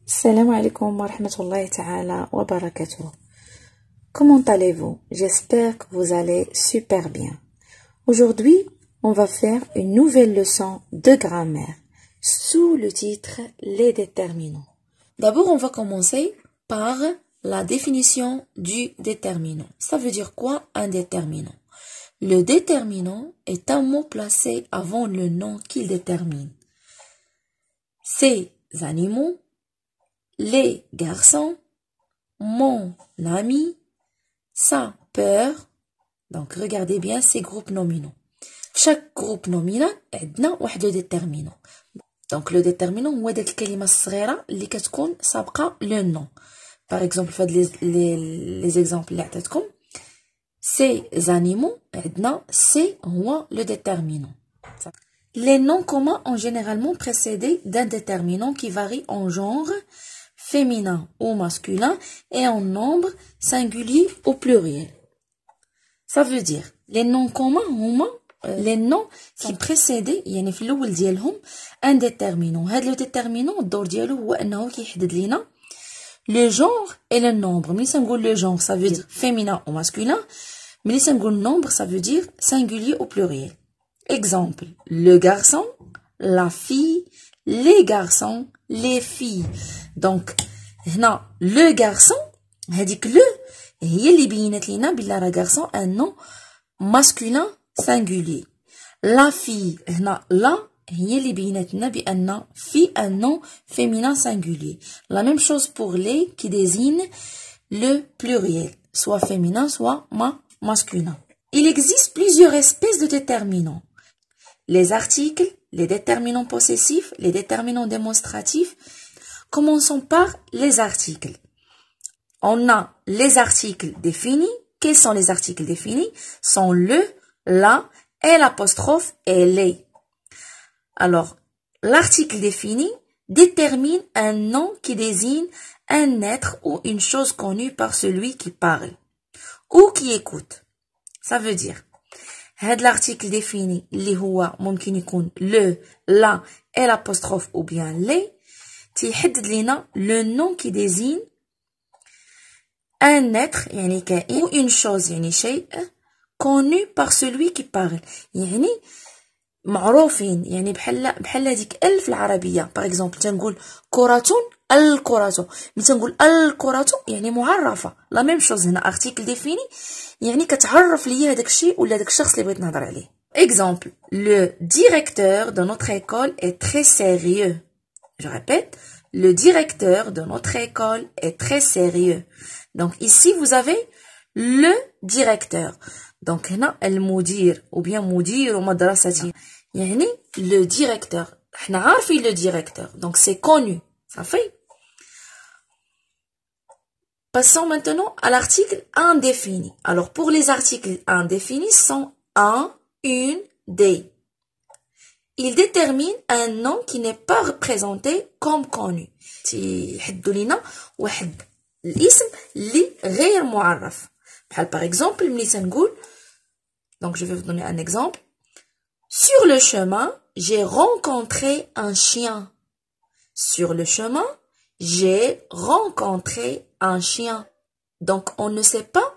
Salam alaikum wa rahmatullahi ta'ala wa barakatuh. Comment allez-vous? J'espère que vous allez super bien. Aujourd'hui, on va faire une nouvelle leçon de grammaire sous le titre Les déterminants. D'abord, on va commencer par la définition du déterminant. Ça veut dire quoi un déterminant? Le déterminant est un mot placé avant le nom qu'il détermine. Ces animaux, les garçons, mon ami, sa peur. Donc regardez bien ces groupes nominaux. Chaque groupe nominal عندنا واحد le déterminant. Donc le déterminant هو داك الكلمة الصغيرة اللي كتكون سابقة le nom. Par exemple فهاد les exemples اللي عطيتكم. Ces animaux عندنا c'est هو le déterminant. Les noms communs ont généralement précédé d'un déterminant qui varie en genre féminin ou masculin et en nombre singulier ou pluriel. Ça veut dire les noms communs هما les noms qui précédaient يعني في الاول ديالهم un déterminant. هاد لو déterminant الدور ديالو هو انه كيحدد لينا le genre et le nombre. ملي تنقول le genre ça veut dire féminin ou masculin. ملي تنقول nombre ça veut dire singulier ou pluriel. Exemple, le garçon, la fille, les garçons, les filles. Donc, هنا le garçon, هذيك le هي اللي بينت لينا بلا راه garçon un nom masculin singulier. La fille, هنا la هي اللي بينت لنا بأن fille un nom féminin singulier. La même chose pour les qui désignent le pluriel, soit féminin, soit masculin. Il existe plusieurs espèces de déterminants. Les articles, les déterminants possessifs, les déterminants démonstratifs. Commençons par les articles. On a les articles définis. Quels sont les articles définis? Sont le, la, et l'apostrophe et les. Alors, l'article défini détermine un nom qui désigne un être ou une chose connue par celui qui parle ou qui écoute. Ça veut dire هاد l'article défini اللي هو ممكن يكون le, la et l'apostrophe ou bien les تيحدد لينا le nom qui désigne un être يعني كائن ou une chose يعني شيء connu par celui qui parle يعني معروفين يعني بحال هذيك في العربية. par exemple تنقول كرة الكرة. ملي تنقول الكرة يعني معرفة. لا ميم شوز هنا article défini يعني كتعرف ليا هذاك الشيء ولا هذاك الشخص اللي بغيت نهضر عليه. Exemple, le directeur de notre école est très sérieux. Je répète, le directeur de notre école est très sérieux. Donc ici vous avez le directeur. Donc هنا المدير ou bien مدير مدرستي يعني le directeur. احنا عارفين le directeur. Donc c'est connu. Ça fait. Passons maintenant à l'article indéfini. Alors, pour les articles indéfinis, sont un, une, des. Ils déterminent un nom qui n'est pas représenté comme connu. تيحدوا لينا واحد الاسم اللي غير معرف. Par exemple, ملي تنقول donc je vais vous donner un exemple. Sur le chemin, j'ai rencontré un chien. Sur le chemin, j'ai rencontré un chien. Donc, on ne sait pas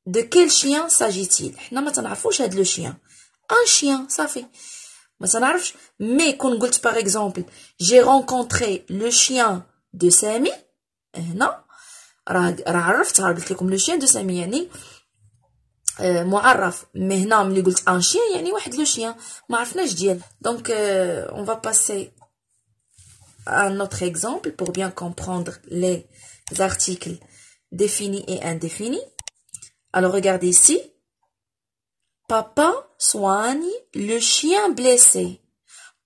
de quel chien s'agit-il. حنا ما تنعرفوش هاد le chien. Un chien, ça fait. ما تنعرفش. Mais كون قلت par exemple, j'ai rencontré le chien de Sami. هنا راه عرفتها قلت لكم le chien de Sami يعني معرف. Mais هنا ملي قلت un chien يعني واحد le chien. ما عرفناش ديال. Donc, on va passer un autre exemple pour bien comprendre les articles définis et indéfinis. Alors regardez ici. Papa soigne le chien blessé.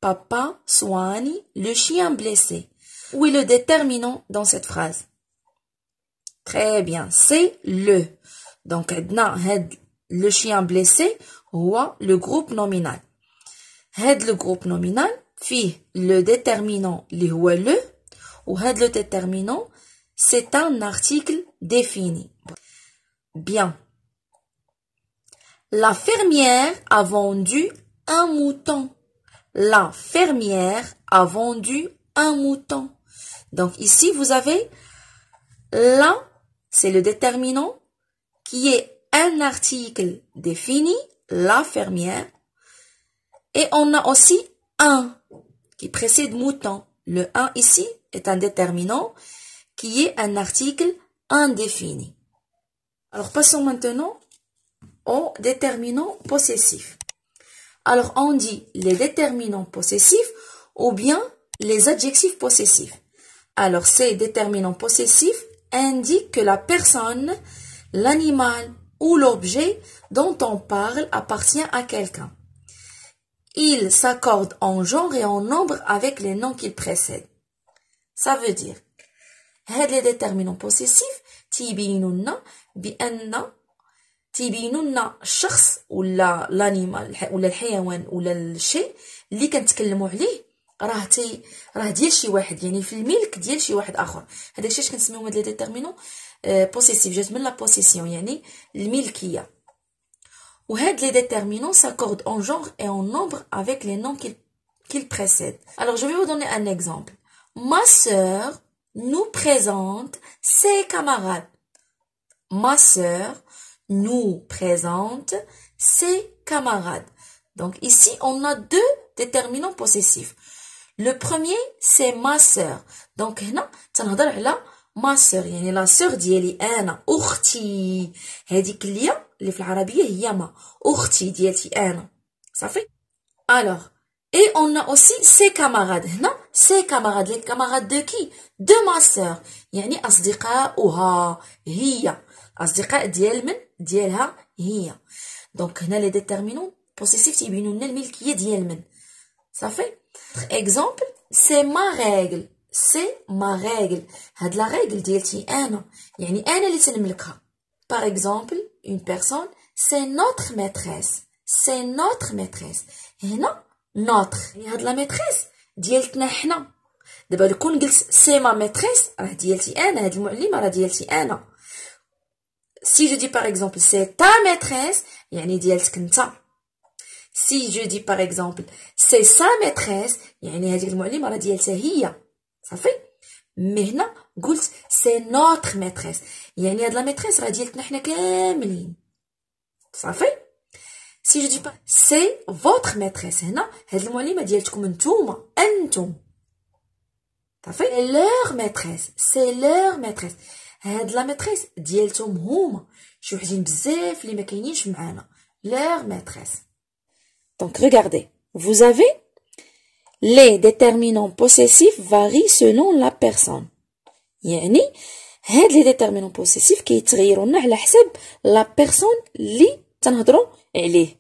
Papa soigne le chien blessé. Où est le déterminant dans cette phrase? Très bien, c'est le. Donc le chien blessé هو le groupe nominal. Le groupe nominal فيه le déterminant اللي هو le وهاد le déterminant c'est un article défini. bien. La fermière a vendu un mouton. La fermière a vendu un mouton. Donc ici, vous avez la, c'est le déterminant qui est un article défini, la fermière. Et on a aussi un qui précède mouton. Le un ici est un déterminant qui est un article indéfini. Alors passons maintenant au déterminant possessif. Alors on dit les déterminants possessifs ou bien les adjectifs possessifs. Alors ces déterminants possessifs indiquent que la personne, l'animal ou l'objet dont on parle appartient à quelqu'un. Ils s'accordent en genre et en nombre avec les noms qu'ils précèdent. Ça veut dire, les déterminants possessifs تبينونا بأن تبينونا الشخص ولا الانيمال ولا الحيوان ولا الشيء اللي كنتكلموا عليه راه ديال شي واحد، يعني في الملك ديال شي واحد اخر. هذاك الشيء كنسميوهم هاد لي ديتيرمينون بوسيسيف، جات من لا بوسيسيون يعني الملكيه. وهاد les déterminants s'accordent en genre et en nombre avec les noms qu'ils précèdent. Alors, je vais vous donner un exemple. Ma sœur nous présente ses camarades. Ma sœur nous présente ses camarades. Donc, ici, on a deux déterminants possessifs. Le premier, c'est ma sœur. Donc, هنا تنهضر على ما سور، يعني لا سور ديالي انا، اختي. هذيك اللي في العربيه هي ما، اختي ديالتي انا، صافي. alors et on a aussi ses camarades. هنا ses camarades، les camarades de qui؟ de ma sœur، يعني اصدقاؤها هي، اصدقاء ديال من؟ ديالها هي. دونك هنا لي ديتيرمينون بوسيسيف تيبينوا لنا الملكيه ديال من، صافي. exemple c'est ma règle. C'est ma règle. هاد la règle ديالتي أنا، يعني أنا اللي تنملكها. Par exemple, une personne, c'est notre maîtresse. C'est notre maîtresse. هنا notre، يعني هاد la maîtresse ديالتنا حنا. دابا كون قلت c'est ma maîtresse راه ديالتي أنا، هاد المعلمة راه ديالتي أنا. Si je dis par exemple c'est ta maîtresse، يعني ديالتك نتا. Si je dis par exemple c'est sa maîtresse، يعني هاديك المعلمة راه ديالتها هي، صافي. مي هنا قلت سي نوتر ميتريس، يعني هاد لا ميتريس راه ديالتنا حنا كاملين، صافي. سي جو دي با سي فوتر ميتريس، هنا هاد المعلمه ديالتكم نتوما انتم، صافي. لور ميتريس، سي لور ميتريس، هاد لا ميتريس ديالتهم هما، شي وحدين بزاف اللي ما كاينينش معانا. لور ميتريس. دونك regardez, vous avez les déterminants possessifs varient selon la personne. يعني هاد les déterminants possessifs كيتغيروا لنا على حسب la personne اللي تنهضروا عليه.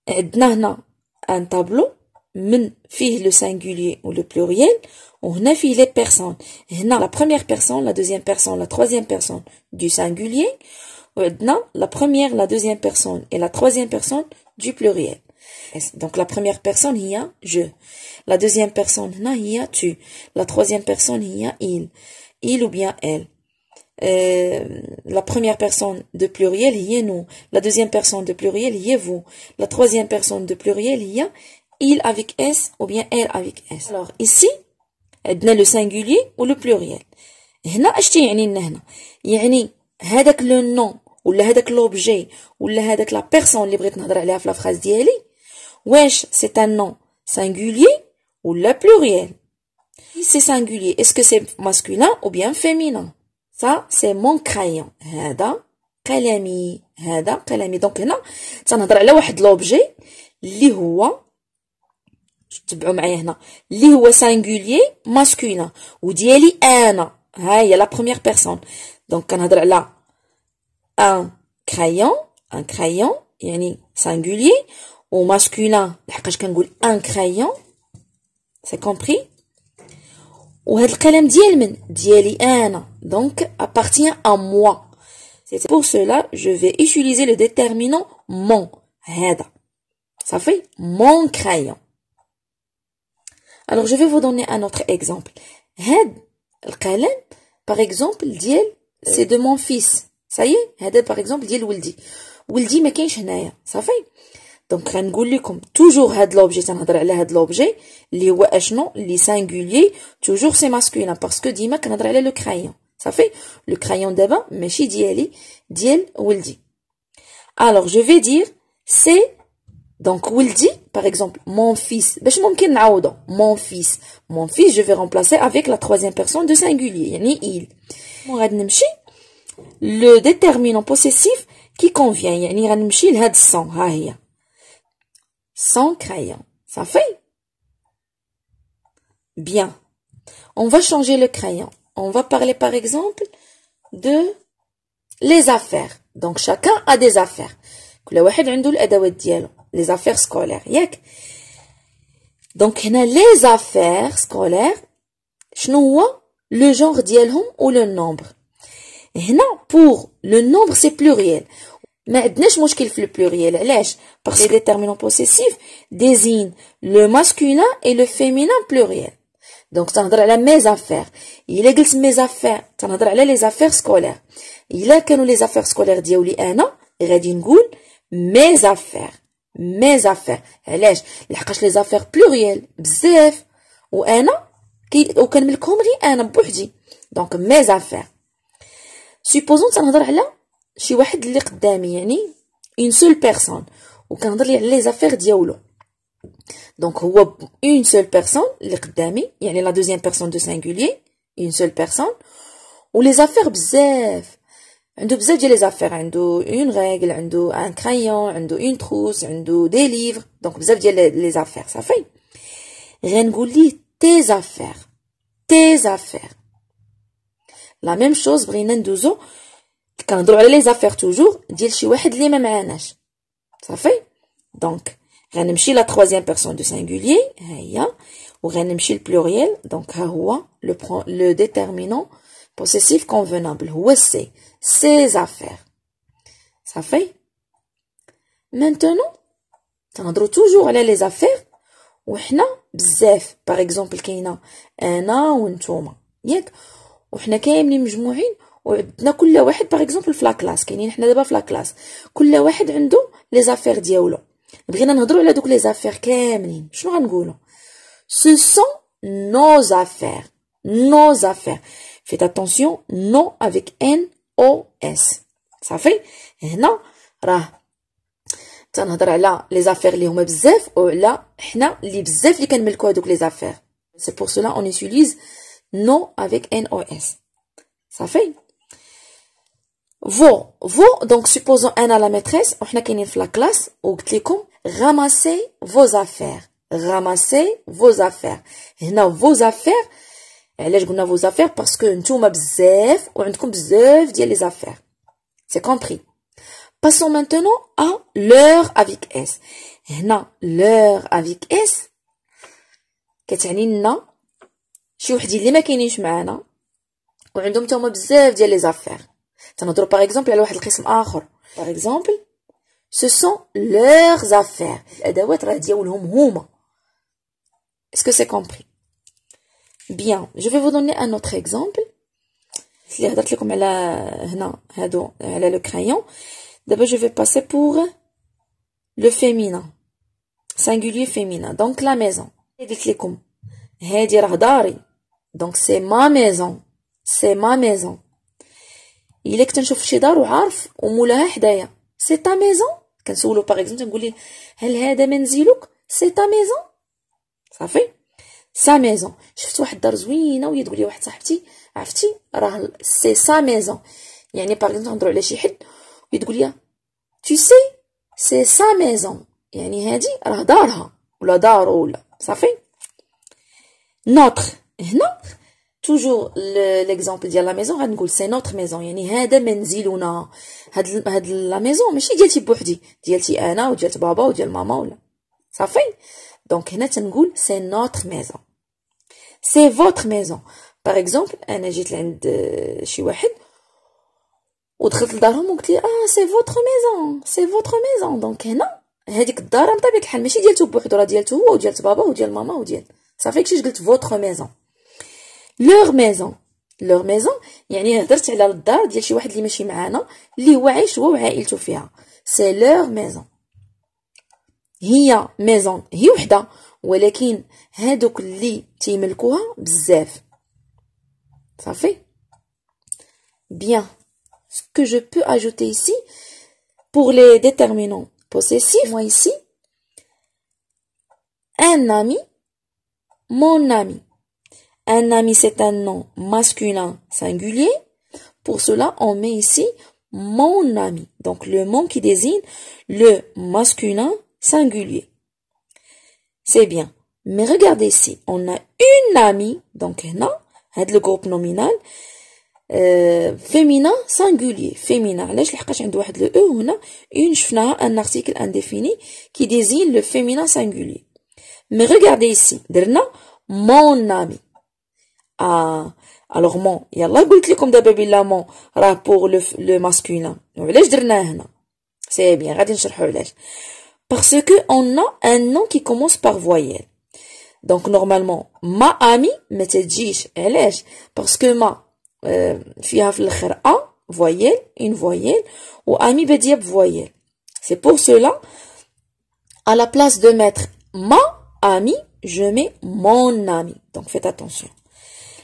عندنا هنا ان طابلو من فيه لو سانغولير و لو بلوريال، وهنا فيه لي بيرسون. هنا لا بروميير بيرسون، لا دوزيام بيرسون، لا تروازيام بيرسون دو سانغولير، وعندنا لا بروميير، لا دوزيام بيرسون et la troisième personne du pluriel. Donc la première personne هي je, la deuxième personne هنا هي tu, la troisième personne هي il ou bien elle. La première personne de pluriel هي nous, la deuxième personne de pluriel هي vous, la troisième personne de pluriel هي il avec s ou bien elle avec s. Alors ici عندنا le singulier ou le pluriel. هنا اش تيعني لنا هنا؟ يعني هذاك لو نون ولا هذاك لوبجي ولا هذاك لا بيرسون اللي بغيت نهضر عليها في لا فراز ديالي، واش c'est un nom singulier ou la pluriel. Si c'est singulier, est-ce que c'est masculin ou bien féminin? Ça, c'est mon crayon. هذا قلمي، هذا قلمي. دونك هنا تنهضر على واحد لوبجي اللي هو، تبعوا معايا هنا، اللي هو singulier masculin وديالي انا، ها هي لا بروميير بيرسون. دونك كنهضر على un crayon يعني singulier ou masculin لحقاش كنقول un crayon، c'est compris. وهاد القلم ديال من؟ ديالي انا، donc appartient à moi. C'est pour cela je vais utiliser le déterminant mon. هذا صافي، mon crayon. Alors je vais vous donner un autre exemple. هاد القلم par exemple ديال c'est de mon fils. صايي هذا باغ اكزومبل ديال ولدي. ولدي ما كاينش هنايا صافي. دونك غنقول لكم توجور هاد لوبجي، تنهضر على هاد لوبجي اللي هو اشنو لي سانغوليي توجور سي ماسكولين باسكو ديما كنهضر على لو كرايون صافي. لو كرايون دابا ماشي ديالي، ديال ولدي. alors je vais dire c'est donc ولدي par exemple mon fils. باش ممكن نعوضو mon fils je vais remplacer avec la troisième personne de singulier يعني il. غادي نمشي le déterminant possessif qui convient يعني غنمشي لهاد الصون. ها هي son crayon. Ça fait bien. On va changer le crayon. On va parler par exemple de les affaires. Donc chacun a des affaires. كل واحد عنده الأدوات ديالو. Les affaires scolaires. ياك. Donc هنا les affaires scolaires شنو هو le genre ديالهم ou le nombre. هنا pour le nombre c'est pluriel. ما عندناش مشكل في البلوريال. علاش؟ parce que les déterminants possessifs désignent le masculin et le féminin pluriel. donc تنهضر على mes affaires. الا قلت mes affaires تنهضر على les affaires scolaires. الا كانوا les affaires scolaires ديالي انا غادي نقول mes affaires. علاش؟ لحقاش les affaires pluriel بزاف وانا وكنملكهم غير انا بوحدي. donc mes affaires. supposons تنهضر على شي واحد اللي قدامي يعني une seule personne وكنهضر لي على لي زافير ديالو. دونك هو une seule personne اللي قدامي يعني لا دوزيام بيرسون دو سينغولير une seule personne. ولي زافير بزاف عنده بزاف ديال لي زافير. عنده une règle، عنده un crayon، عنده une trousse، عنده des livres. دونك بزاف ديال لي زافير صافي. غنقول ليه tes affaires. la même chose بغينا ندوزو كنهضروا على لي زافير توجور ديال شي واحد اللي ما معاناش صافي. دونك غنمشي لا troisième personne du singulier ها هي وغنمشي البلوريال. دونك ها هو لو déterminant possessif convenable هو سي ses affaires صافي. maintenant تنهضروا توجور على لي زافير وحنا بزاف. باغ اكزومبل كاينه انا وانتوما ياك وحنا كاملين مجموعين وعندنا كل واحد باغ اكزومبل في لا كلاس. كاينين حنا دابا في لا كلاس كل واحد عنده لي زافير ديالو. بغينا نهضروا على دوك لي زافير كاملين شنو غنقولوا؟ ce sont nos affaires. faites attention non avec NOS صافي. هنا راه تنهضر على لي زافير اللي هما بزاف وعلى حنا اللي بزاف اللي كنملكوا هذوك لي زافير. c'est pour cela on utilise non avec NOS صافي. vos donc supposons انا لا maîtresse وحنا كاينين في لا كلاس وقلت لكم ramassez vos affaires. هنا vos affaires علاش قلنا vos affaires باسكو نتوما بزاف وعندكم بزاف ديال لي زافير. c'est compris. passons maintenant à l'heure avec S. هنا l'heure avec S كتعني لنا شي وحدين اللي ما كاينينش معانا وعندهم تما بزاف ديال لي زافير. تنهضروا باغ اكزومبل على واحد القسم اخر. باغ اكزومبل ce sont leurs affaires. الادوات راه ديالهم هما. est-ce que c'est compris? bien je vais vous donner un autre exemple. اللي هضرت لكم على هنا هادو على لو كرايون. دابا je vais passer pour le féminin singulier féminin. donc la maison قلت لكم هادي راه داري. donc c'est ma maison. الا كنت نشوف شي دار وعارف ومولاها حدايا سي تا ميزون كنسولو باغ اكزومبل نقول ليه هل هذا منزلك؟ سي تا ميزون صافي. سا ميزون. شفت واحد الدار زوينه وهي تقول لي واحد صاحبتي عرفتي راه سي سا ميزون يعني باغ اكزومبل نهضروا على شي حد وتقول لي tu sais سي سا ميزون يعني هادي راه دارها ولا دارو ولا صافي. نوتر هنا toujours l'exemple ديال لا ميزون غنقول سي نوتر ميزون يعني هذا منزلنا. هاد لا ميزون ماشي ديالتي بوحدي ديالتي انا وديال بابا وديال ماما ولا صافي. دونك هنا تنقول سي نوتر ميزون سي فوتر ميزون. باغ اكزومبل انا جيت لعند شي واحد ودخلت لدارهم وقلت لي سي فوتر ميزون. دونك هنا هذيك الدار من طبيعه الحال ماشي ديالته بوحدو راه ديالته هو وديال بابا وديال ماما وديال صافي. كيفاش قلت فوتر ميزون. leur maison يعني هدرت على الدار ديال شي واحد اللي ماشي معانا اللي هو عايش هو وعائلته فيها. سي لور ميزون. هي ميزون هي وحده ولكن هادوك اللي تيملكوها بزاف. صافي. Bien. Ce que je peux ajouter ici pour les déterminants possessifs, moi ici, un ami, mon ami. Un ami, c'est un nom masculin singulier. Pour cela, on met ici mon ami. Donc, le mon qui désigne le masculin singulier. C'est bien. Mais regardez ici, on a une amie, donc là, le groupe nominal, féminin singulier. Féminin. علاش لحقاش عند واحد le e هنا une شفناها un article indéfini qui désigne le féminin singulier. Mais regardez ici, درنا mon ami. Ah, alors mon, يلا قلت لكم دابا بلا mon راه pour le masculin. وعلاش درناه هنا؟ C'est bien, غادي نشرحوا علاش. Parce que on a un nom qui commence par voyelle. Donc normalement ma amie ما تجيش علاش؟ Parce que ma فيها في الاخر a voyelle, une voyelle ou ami بديه بvoyelle. C'est pour cela à la place de mettre ma amie, je mets mon ami. Donc faites attention.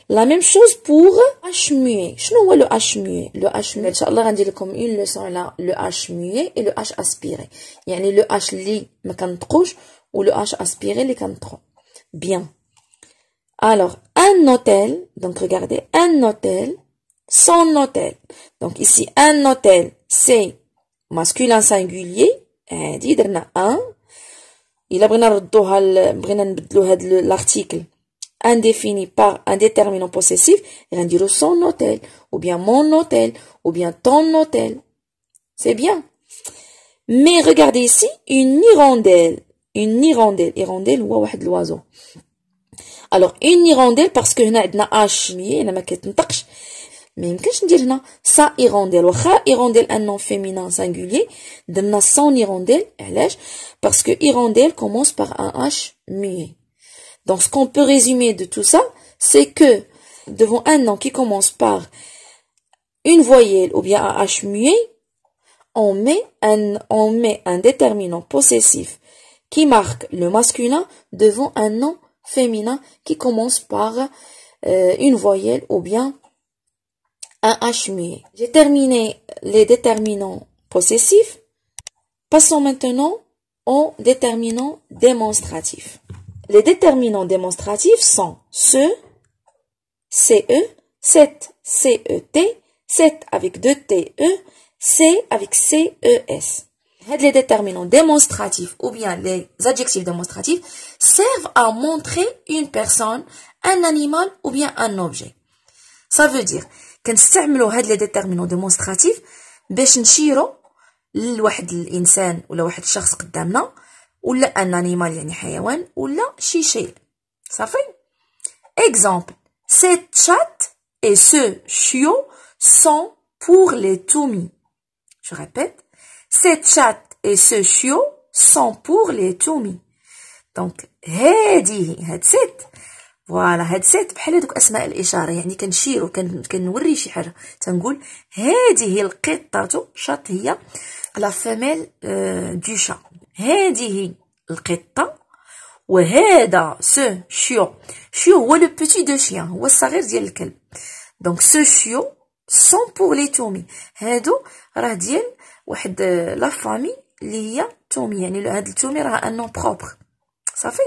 La même chose pour H muet. شنو هو le H muet? Le H muet, Inch'Allah, غندير لكم une leçon là, le H muet et le H aspiré. يعني le H اللي ما كنطقوش ou le H aspiré اللي كنطقو. Bien. Alors, un hôtel, donc regardez, un hôtel, son hôtel. Donc ici, un hôtel, c'est masculin singulier. dit درنا un. إلا بغينا نردوها بغينا نبدلو هاد l'article indéfini par un déterminant possessif, et on dirait son hôtel, ou bien mon hôtel, ou bien ton hôtel. C'est bien. Mais regardez ici, une hirondelle. Une hirondelle. Hirondelle, ou واحد l'oiseau. Alors, une hirondelle, parce que هنا عندنا H مي هنا ما كتنطقش ما يمكنش ندير هنا sa hirondelle. واخا hirondelle un nom féminin singulier درنا son hirondelle. علاش؟ parce que hirondelle commence par un H muet. Donc, ce qu'on peut résumer de tout ça, c'est que devant un nom qui commence par une voyelle ou bien un H muet, on met un déterminant possessif qui marque le masculin devant un nom féminin qui commence par une voyelle ou bien un H muet. J'ai terminé les déterminants possessifs. Passons maintenant aux déterminants démonstratifs. Les déterminants démonstratifs sont ce, CE, cet, CET, cet avec deux TE, C avec CES. Les déterminants démonstratifs ou bien les adjectifs démonstratifs servent à montrer une personne, un animal ou bien un objet. Ça veut dire كنستعملوا هاد les déterminants démonstratifs باش نشيروا لواحد الانسان ولا واحد الشخص قدامنا ولا ان animal يعني حيوان ولا شي شيء. صافي. Exemple, cette chatte et ce chiot sont pour les toumis. Je répète, cette chatte et ce chiot sont pour les toumis. Donc هاد ست فوالا هاد ست بحال هادوك اسماء الاشاره يعني كنشيرو كنوري شي حاجه تنقول هذه القطه شات هي لا فيميل دو شا هذه القطه وهذا سو شيو هو لو بوتي دو شيان هو الصغير ديال الكلب. دونك سو شيو سون بور لي تومي هادو راه ديال واحد لا فامي اللي هي تومي يعني هاد التومي راه ان نون بروبر. صافي.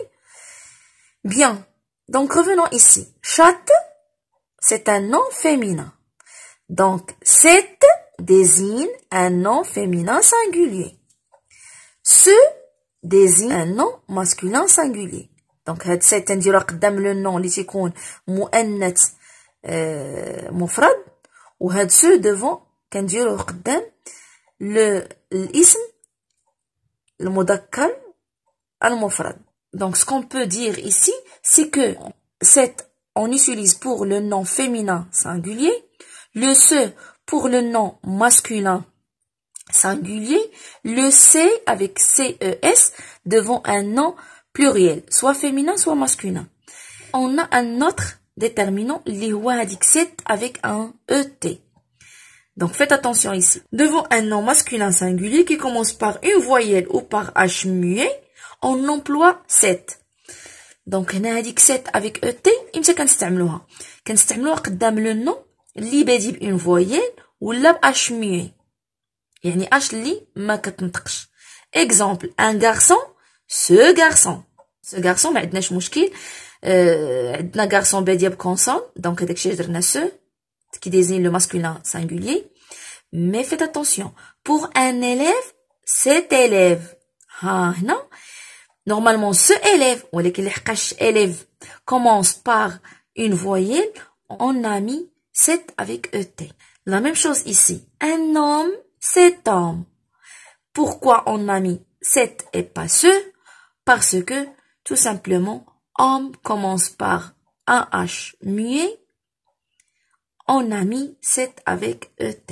Bien. Donc, revenons ici. Chatte, c'est un nom féminin. Donc, cette désigne un nom féminin singulier. Ce désigne un nom masculin singulier. Donc, cette نديرو قدام le nom اللي تيكون مؤنث مفرد وهاد ce devant كنديروه قدام الاسم المذكر المفرد. Donc, ce qu'on peut dire ici, c'est que on utilise pour le nom féminin singulier, le ce pour le nom masculin singulier, le C avec CES devant un nom pluriel, soit féminin, soit masculin. On a un autre déterminant اللي هو هذيك 7 avec un ET. Donc faites attention ici. Devant un nom masculin singulier qui commence par une voyelle ou par H muet, on emploie 7. Donc هنا هذيك 7 avec ET إمتى كنستعملوها؟ كنستعملوها قدام لو نو اللي بادي بإون فويل ولا بأش muet. يعني H اللي ما كتنطقش. Exemple, un garçon, ce garçon. Ce garçon ما عندناش مشكل. عندنا garçon بادية بكونسون دونك هذاك الشيء درنا ce qui désigne le masculin singulier. Mais faites attention. Pour un élève, cet élève. ها هنا normalement ce élève ولكن لحقاش élève commence par une voyelle, on a mis 7 avec ET. La même chose ici. Un homme, cet homme. Pourquoi on a mis 7 et pas ce? Parce que, tout simplement, homme commence par un H muet. On a mis 7 avec ET.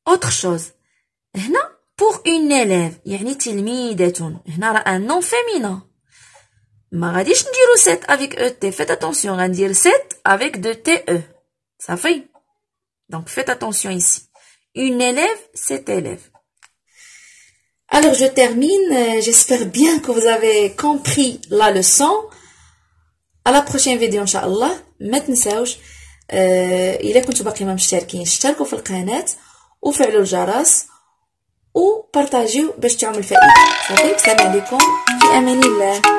Autre chose. هنا, pour une élève, يعني تلميذة. هنا راه un nom féminin. ما غاديش نديرو 7 avec ET. Faites attention, غندير 7 avec 2 TE. Ça fait. Donc, faites attention ici. Une élève, cet élève. Alors, je termine. J'espère bien que vous avez compris la leçon. À la prochaine vidéo, Inch'Allah. ما تنساوش إلا كنتوا باقي ما مشتركين اشتركوا في القناة وفعلوا الجرس وبارطاجيو باش تعم الفائدة. صافي، السلام عليكم، في أمان الله.